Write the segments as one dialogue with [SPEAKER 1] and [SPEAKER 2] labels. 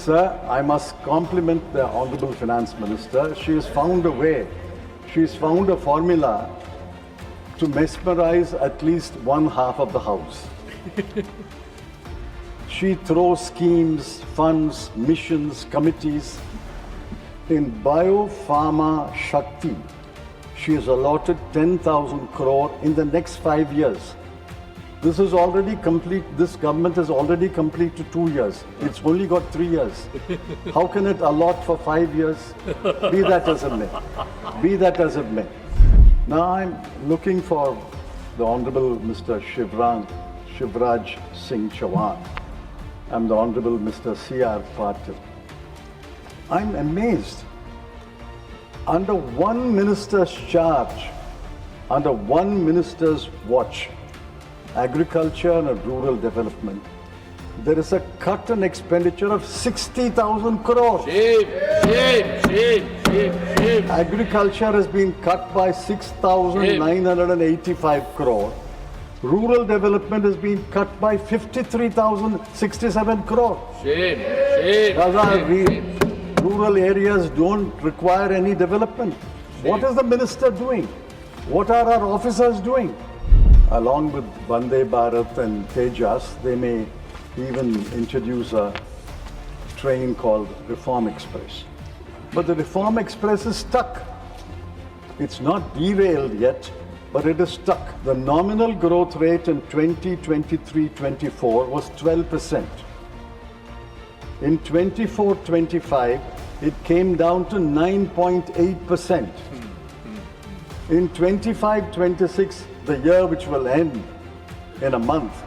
[SPEAKER 1] Sir, I must compliment the Honorable Finance Minister. She has found a way, she's found a formula to mesmerize at least one half of the house. She throws schemes, funds, missions, committees. In Biopharma Shakti, she has allotted 10,000 crore in the next 5 years. This is already complete. This government has already completed 2 years. It's only got 3 years. How can it allot for 5 years? Be that as it may. Be that as it may. Now I'm looking for the Honorable Mr. Shivraj Singh Chauhan and the Honorable Mr. C.R. Patil. I'm amazed. Under one minister's charge, under one minister's watch, agriculture and rural development, there is a cut in expenditure of 60,000 crore.
[SPEAKER 2] Shame.
[SPEAKER 1] Agriculture has been cut by 6,985 crore. Rural development has been cut by 53,067 crore.
[SPEAKER 2] Shame.
[SPEAKER 1] Rural areas don't require any development. What is the minister doing? What are our officers doing? Along with Vande Bharat and Tejas, they may even introduce a train called Reform Express. But the Reform Express is stuck. It's not derailed yet, but it is stuck. The nominal growth rate in 2023-24 was 12%. In 24-25, it came down to 9.8%. In 25-26, the year which will end in a month,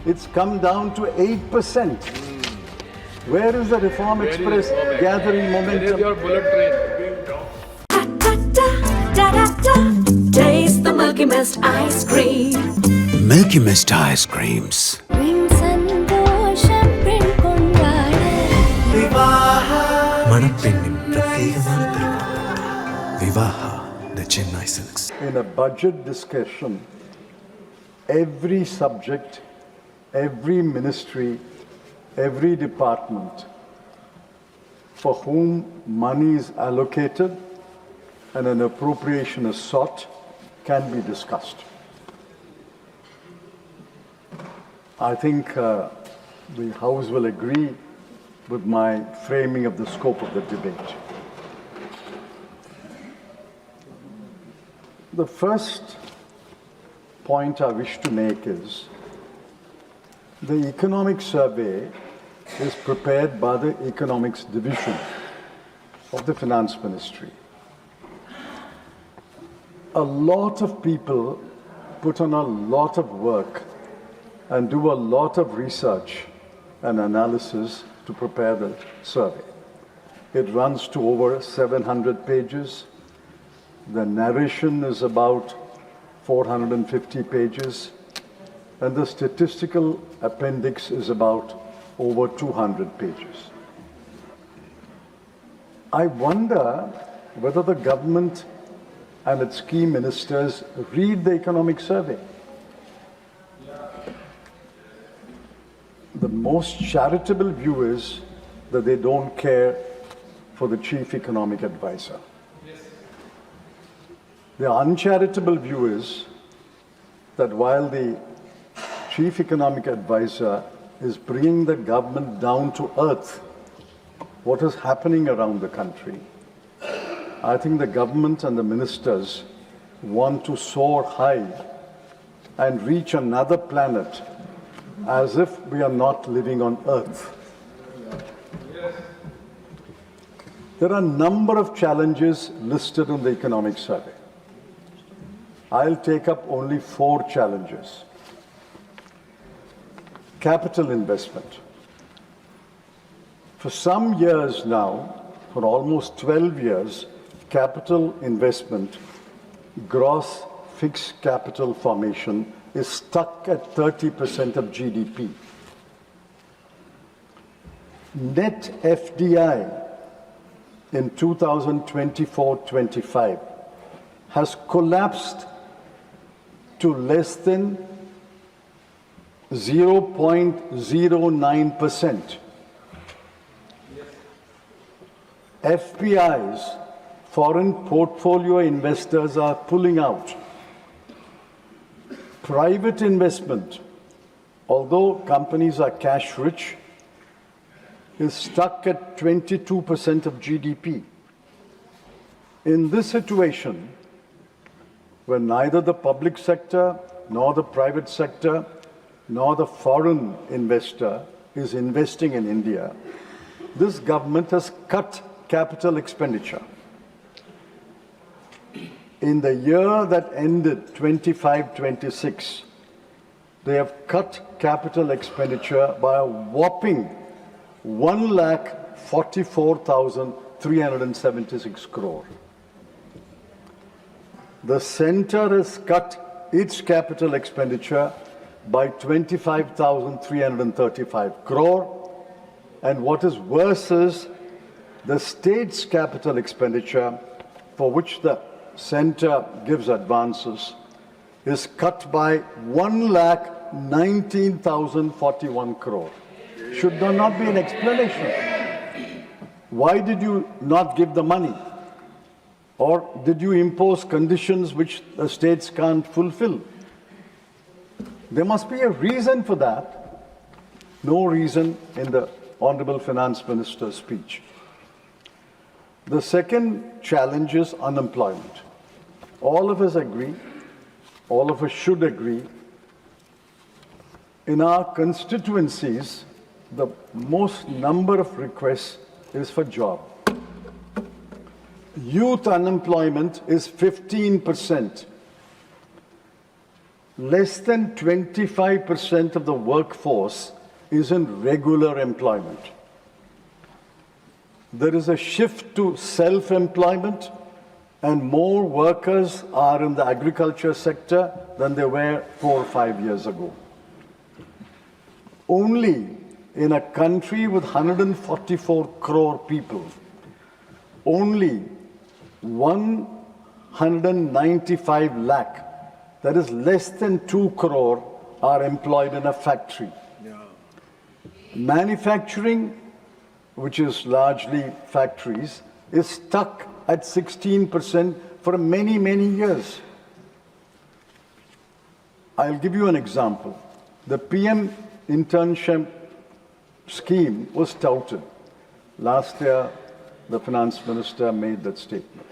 [SPEAKER 1] it's come down to 8%. Where is the Reform Express gathering momentum?
[SPEAKER 2] Where is your bullet train?
[SPEAKER 3] Taste the Milkymist ice cream.
[SPEAKER 4] Milkymist ice creams. Vivaha, the Chennai Silks.
[SPEAKER 1] In a budget discussion, every subject, every ministry, every department for whom money is allocated and an appropriation is sought can be discussed. I think the House will agree with my framing of the scope of the debate. The first point I wish to make is the economic survey is prepared by the Economics Division of the Finance Ministry. A lot of people put on a lot of work and do a lot of research and analysis to prepare the survey. It runs to over 700 pages. The narration is about 450 pages, and the statistical appendix is about over 200 pages. I wonder whether the government and its key ministers read the economic survey. The most charitable view is that they don't care for the chief economic advisor. The uncharitable view is that while the chief economic advisor is bringing the government down to earth, what is happening around the country, I think the government and the ministers want to soar high and reach another planet as if we are not living on earth. There are a number of challenges listed in the economic survey. I'll take up only 4 challenges. Capital investment. For some years now, for almost 12 years, capital investment, gross fixed capital formation is stuck at 30% of GDP. Net FDI in 2024-25 has collapsed to less than 0.09%. FPIs, foreign portfolio investors, are pulling out. Private investment, although companies are cash rich, is stuck at 22% of GDP. In this situation, where neither the public sector, nor the private sector, nor the foreign investor is investing in India, this government has cut capital expenditure. In the year that ended 25-26, they have cut capital expenditure by a whopping 1,44,376 crore. The centre has cut its capital expenditure by 25,335 crore, and what is worse is the state's capital expenditure, for which the centre gives advances, is cut by 1,19,041 crore. Should there not be an explanation? Why did you not give the money? Or did you impose conditions which the states can't fulfill? There must be a reason for that. No reason in the Honorable Finance Minister's speech. The second challenge is unemployment. All of us agree, all of us should agree, in our constituencies, the most number of requests is for job. Youth unemployment is 15%. Less than 25% of the workforce is in regular employment. There is a shift to self-employment, and more workers are in the agriculture sector than there were 4 or 5 years ago. Only in a country with 144 crore people, only 195 lakh, that is less than 2 crore, are employed in a factory. Yeah. Manufacturing, which is largely factories, is stuck at 16% for many, many years. I'll give you an example. The PM internship scheme was touted. Last year, the finance minister made that statement.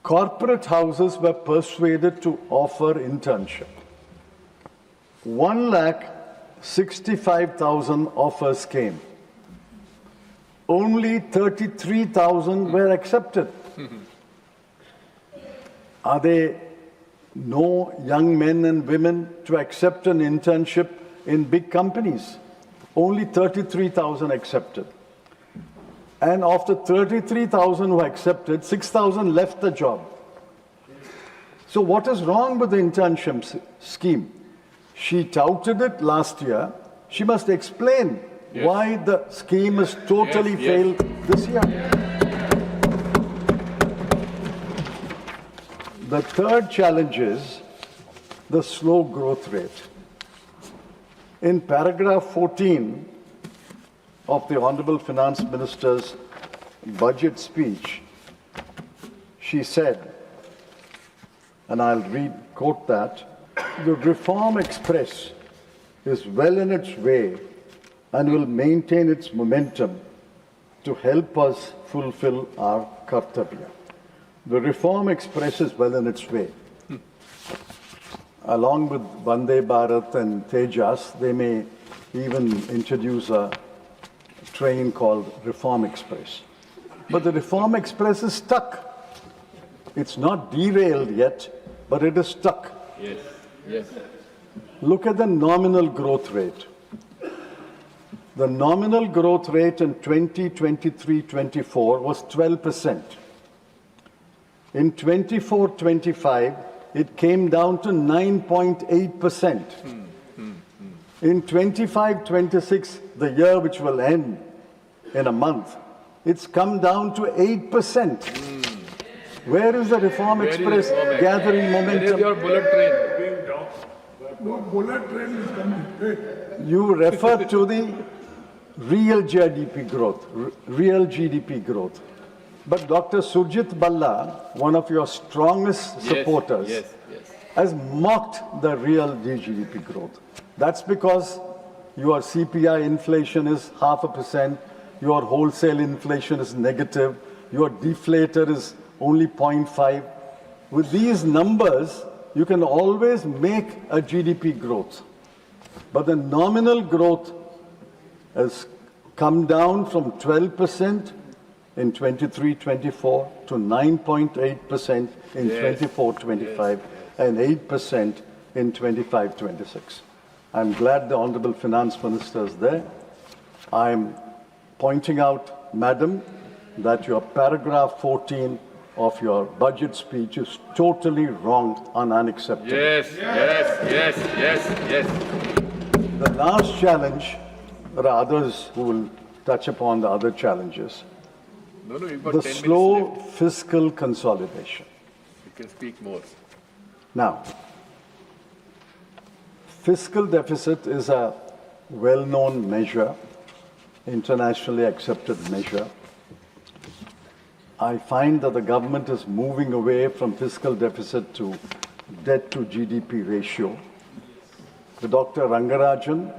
[SPEAKER 1] Corporate houses were persuaded to offer internship. 1,65,000 offers came. Only 33,000 were accepted. Are there no young men and women to accept an internship in big companies? Only 33,000 accepted. And after 33,000 who accepted, 6,000 left the job. So what is wrong with the internship scheme? She touted it last year. She must explain why the scheme has totally failed this year. The third challenge is the slow growth rate. In paragraph 14 of the Honorable Finance Minister's budget speech, she said, and I'll quote that, "The reform express is well in its way and will maintain its momentum to help us fulfill our kartavya." The reform express is well in its way. Along with Vande Bharat and Tejas, they may even introduce a train called Reform Express. But the Reform Express is stuck. It's not derailed yet, but it is stuck.
[SPEAKER 2] Yes, yes.
[SPEAKER 1] Look at the nominal growth rate. The nominal growth rate in 2023-24 was 12%. In 24-25, it came down to 9.8%. In 25-26, the year which will end in a month, it's come down to 8%. Where is the Reform Express gathering momentum?
[SPEAKER 2] Where is your bullet train?
[SPEAKER 5] No bullet train is coming.
[SPEAKER 1] You refer to the real GDP growth, real GDP growth. But Dr. Surjit Balla, one of your strongest supporters,
[SPEAKER 2] yes.
[SPEAKER 1] has mocked the real GDP growth. That's because your CPI inflation is 0.5%, your wholesale inflation is negative, your deflator is only 0.5. With these numbers, you can always make a GDP growth. But the nominal growth has come down from 12% in 23-24 to 9.8% in 24-25 and 8% in 25-26. I'm glad the Honorable Finance Minister is there. I'm pointing out, Madam, that your paragraph 14 of your budget speech is totally wrong and unacceptable.
[SPEAKER 2] Yes.
[SPEAKER 1] The last challenge, there are others who will touch upon the other challenges.
[SPEAKER 2] No, you've got
[SPEAKER 1] The
[SPEAKER 2] 10 minutes
[SPEAKER 1] slow
[SPEAKER 2] left.
[SPEAKER 1] fiscal consolidation.
[SPEAKER 2] You can speak more.
[SPEAKER 1] Now, fiscal deficit is a well-known measure, internationally accepted measure. I find that the government is moving away from fiscal deficit to debt to GDP ratio. Dr. Rangarajan,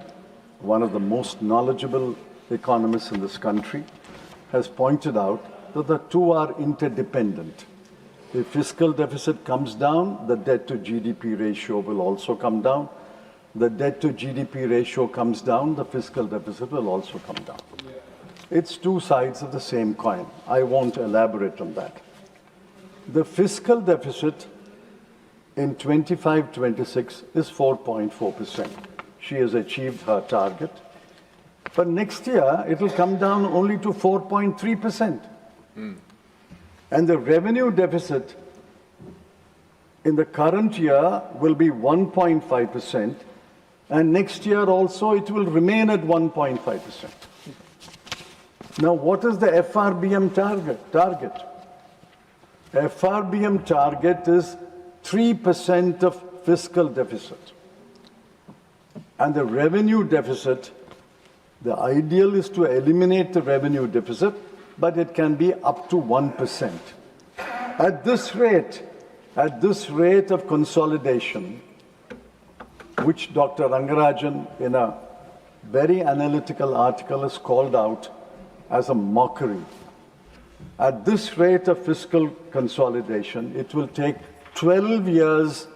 [SPEAKER 1] one of the most knowledgeable economists in this country, has pointed out that the two are interdependent. If fiscal deficit comes down, the debt to GDP ratio will also come down. The debt to GDP ratio comes down, the fiscal deficit will also come down. It's two sides of the same coin. I won't elaborate on that. The fiscal deficit in 25-26 is 4.4%. She has achieved her target. But next year, it will come down only to 4.3%. And the revenue deficit in the current year will be 1.5%. And next year also, it will remain at 1.5%. Now, what is the FRBM target? FRBM target is 3% of fiscal deficit. And the revenue deficit, the ideal is to eliminate the revenue deficit, but it can be up to 1%. At this rate of consolidation, which Dr. Rangarajan in a very analytical article has called out as a mockery. At this rate of fiscal consolidation, it will take 12 years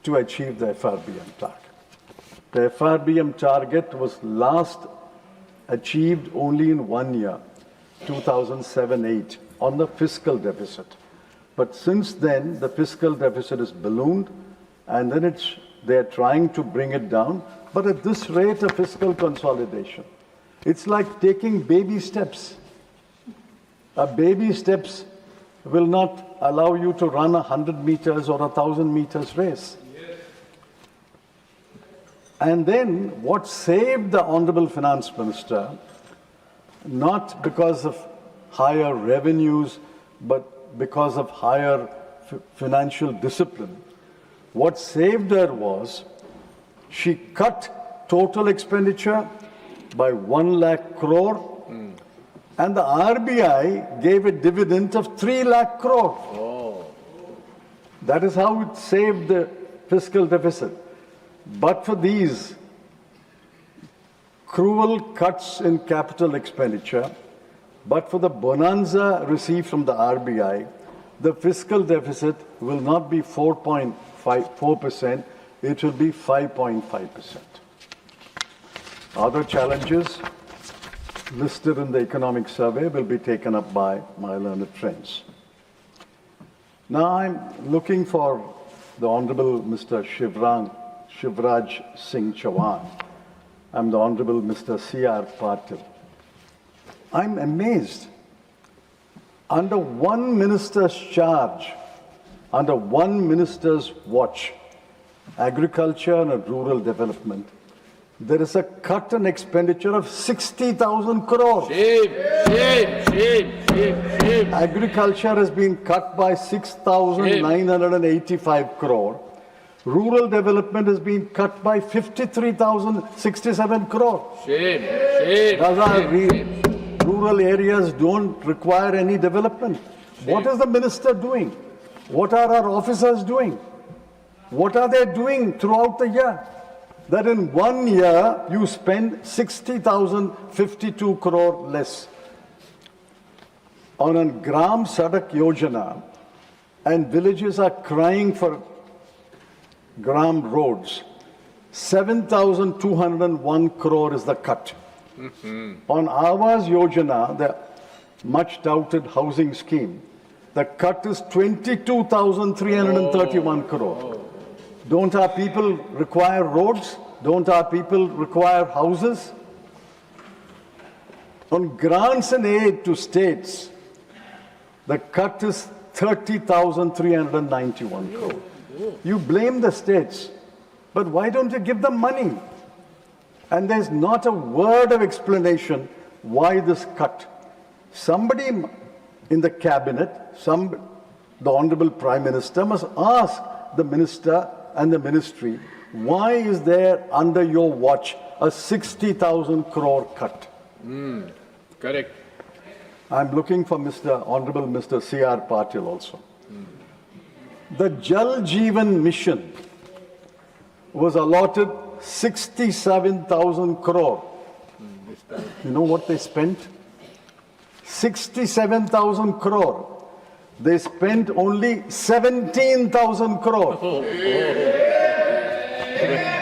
[SPEAKER 1] to achieve the FRBM target. The FRBM target was last achieved only in 1 year, 2007-8, on the fiscal deficit. But since then, the fiscal deficit is ballooned, and then they're trying to bring it down. But at this rate of fiscal consolidation, it's like taking baby steps. A baby steps will not allow you to run 100 meters or 1,000 meters race. And then what saved the Honorable Finance Minister, not because of higher revenues, but because of higher financial discipline, what saved her was she cut total expenditure by 1 lakh crore, and the RBI gave a dividend of 3 lakh crore. That is how it saved the fiscal deficit. But for these cruel cuts in capital expenditure, but for the bonanza received from the RBI, the fiscal deficit will not be 4.4%, it will be 5.5%. Other challenges listed in the economic survey will be taken up by my learned friends. Now I'm looking for the Honorable Mr. Shivraj Singh Chauhan. I'm the Honorable Mr. C.R. Patil. I'm amazed. Under one minister's charge, under one minister's watch, agriculture and rural development, there is a cut in expenditure of 60,000 crore.
[SPEAKER 2] Shame.
[SPEAKER 1] Agriculture has been cut by 6,985 crore. Rural development has been cut by 53,067 crore.
[SPEAKER 2] Shame, shame,
[SPEAKER 1] Gaza,
[SPEAKER 2] shame.
[SPEAKER 1] rural areas don't require any development. What is the minister doing? What are our officers doing? What are they doing throughout the year? That in 1 year you spend 60,052 crore less. On a Gram Sadak Yojana, and villages are crying for Gram roads. 7,201 crore is the cut. On Awas Yojana, the much doubted housing scheme, the cut is 22,331 crore. Don't our people require roads? Don't our people require houses? On grants and aid to states, the cut is 30,391 crore. You blame the states, but why don't you give them money? And there's not a word of explanation why this cut. Somebody in the cabinet, the Honorable Prime Minister must ask the minister and the ministry, why is there under your watch a 60,000 crore cut?
[SPEAKER 2] Correct.
[SPEAKER 1] I'm looking for Honorable Mr. C.R. Patil also. The Jal Jeevan Mission was allotted 67,000 crore. You know what they spent? 67,000 crore. They spent only 17,000 crore.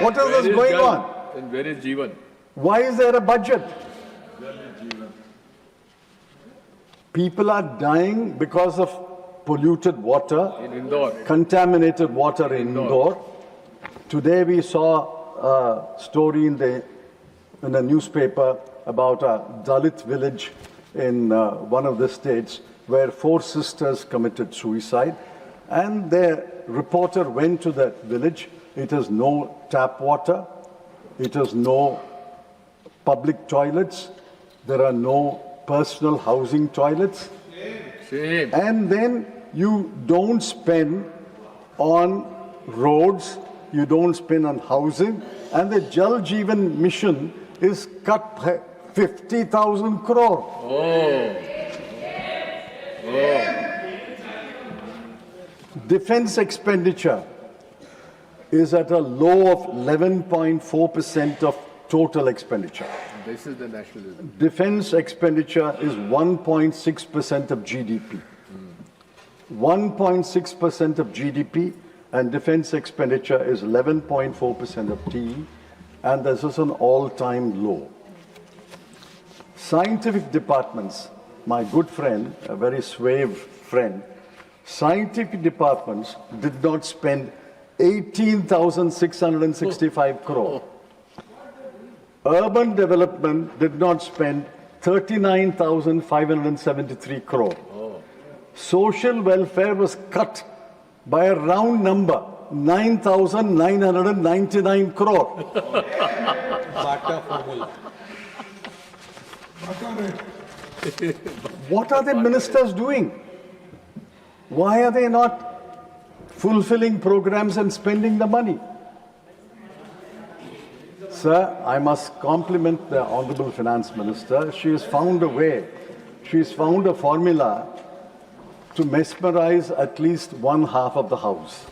[SPEAKER 1] What is this going on?
[SPEAKER 2] And where is Jeevan?
[SPEAKER 1] Why is there a budget? People are dying because of polluted water,
[SPEAKER 2] In Indore.
[SPEAKER 1] contaminated water in Indore. Today we saw a story in a newspaper about a Dalit village in one of the states where 4 sisters committed suicide, and the reporter went to that village. It has no tap water, it has no public toilets, there are no personal housing toilets,
[SPEAKER 2] Shame.
[SPEAKER 1] and then you don't spend on roads, you don't spend on housing, and the Jal Jeevan Mission is cut 50,000 crore. Defense expenditure is at a low of 11.4% of total expenditure.
[SPEAKER 2] This is the nationalism.
[SPEAKER 1] Defense expenditure is 1.6% of GDP. 1.6% of GDP, and defense expenditure is 11.4% of TE, and this is an all-time low. Scientific departments, my good friend, a very suave friend, scientific departments did not spend 18,665 crore. Urban development did not spend 39,573 crore. Social welfare was cut by a round number, 9,999 crore. What are the ministers doing? Why are they not fulfilling programs and spending the money? Sir, I must compliment the Honorable Finance Minister. She has found a way. She has found a formula to mesmerize at least one half of the House.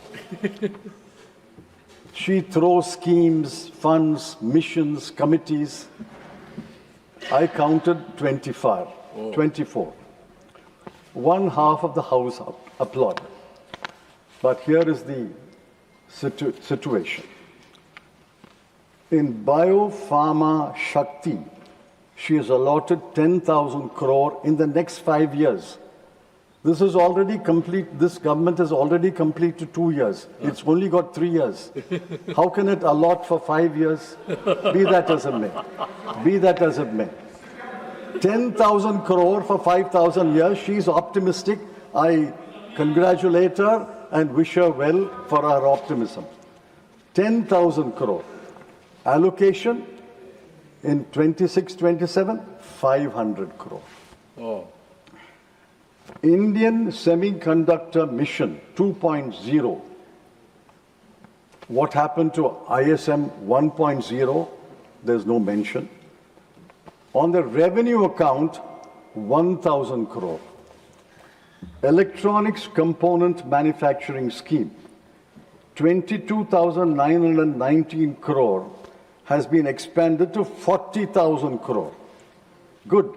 [SPEAKER 1] She throws schemes, funds, missions, committees. I counted 24. One half of the House applauded. But here is the situation. In Biopharma Shakti, she has allotted 10,000 crore in the next 5 years. This is already complete. This government has already completed 2 years. It's only got 3 years. How can it allot for 5 years? Be that as it may. Be that as it may. 10,000 crore for 5,000 years. She's optimistic. I congratulate her and wish her well for her optimism. 10,000 crore. Allocation in 26-27, 500 crore. Indian Semiconductor Mission 2.0, What happened to ISM 1.0? There's no mention. On the revenue account, 1,000 crore. Electronics component manufacturing scheme, 22,919 crore has been expanded to 40,000 crore. Good.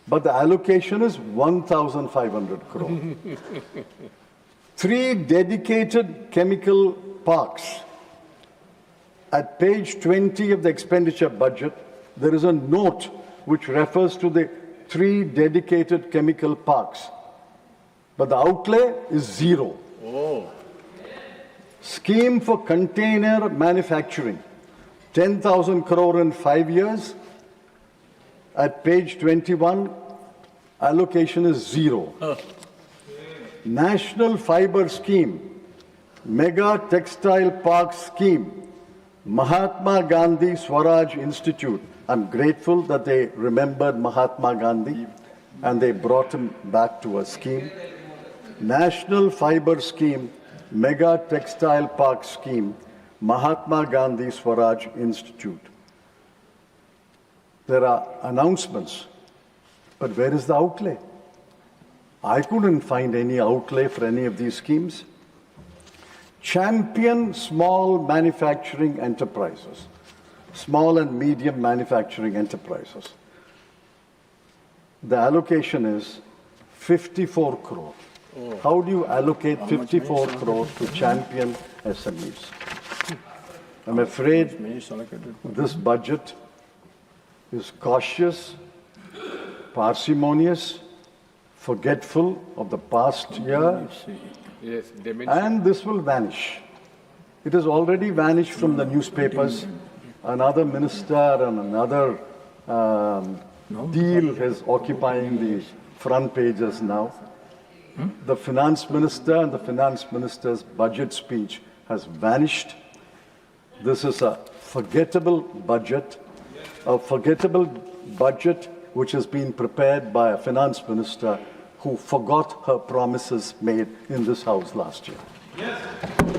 [SPEAKER 1] But the allocation is 1,500 crore. 3 dedicated chemical parks. At page 20 of the expenditure budget, there is a note which refers to the 3 dedicated chemical parks. But the outlay is 0.
[SPEAKER 2] Oh,
[SPEAKER 1] Scheme for container manufacturing, 10,000 crore in 5 years. At page 21, allocation is 0. National Fiber Scheme, Mega Textile Park Scheme, Mahatma Gandhi Swaraj Institute. I'm grateful that they remembered Mahatma Gandhi and they brought him back to a scheme. National Fiber Scheme, Mega Textile Park Scheme, Mahatma Gandhi Swaraj Institute. There are announcements, but where is the outlay? I couldn't find any outlay for any of these schemes. Champion small manufacturing enterprises, small and medium manufacturing enterprises. The allocation is 54 crore. How do you allocate 54 crore to champion SMEs? I'm afraid this budget is cautious, parsimonious, forgetful of the past year,
[SPEAKER 2] yes, they mentioned.
[SPEAKER 1] and this will vanish. It has already vanished from the newspapers. Another minister and another deal is occupying the front pages now. The finance minister and the finance minister's budget speech has vanished. This is a forgettable budget which has been prepared by a finance minister who forgot her promises made in this house last year.